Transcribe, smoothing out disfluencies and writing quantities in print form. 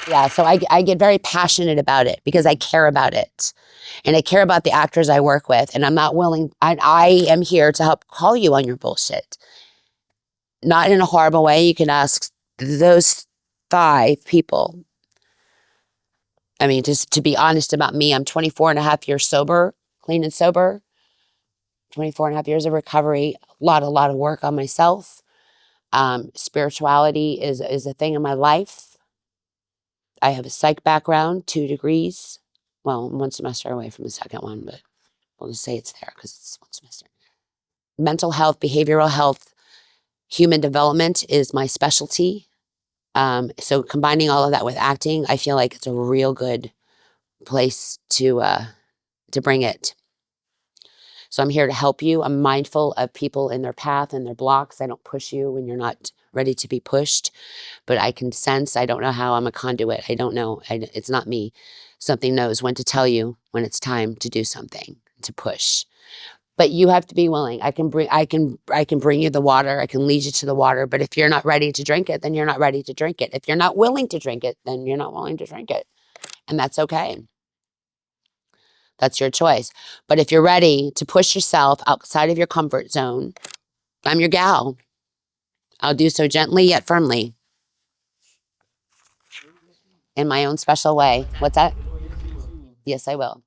Yeah, so I get very passionate about it because I care about it. And I care about the actors I work with. And I'm not willing, I am here to help call you on your bullshit. Not in a horrible way. You can ask those 5 people. I mean, just to be honest about me, I'm 24 and a half years sober, clean and sober. 24 and a half years of recovery, a lot of work on myself. Spirituality is a thing in my life. I have a psych background, 2 degrees. Well, I'm 1 semester away from the second one, but we'll just say it's there because it's 1 semester. Mental health, behavioral health, human development is my specialty. So combining all of that with acting, I feel like it's a real good place to bring it. So I'm here to help you. I'm mindful of people in their path and their blocks. I don't push you when you're not ready to be pushed, but I can sense, I don't know how, I'm a conduit. I don't know. It's not me. Something knows when to tell you when it's time to do something, to push. But you have to be willing. I can bring you the water. I can lead you to the water. But if you're not ready to drink it, then you're not ready to drink it. If you're not willing to drink it, then you're not willing to drink it. And that's okay. That's your choice. But if you're ready to push yourself outside of your comfort zone, I'm your gal. I'll do so gently yet firmly. In my own special way. What's that? Yes, I will.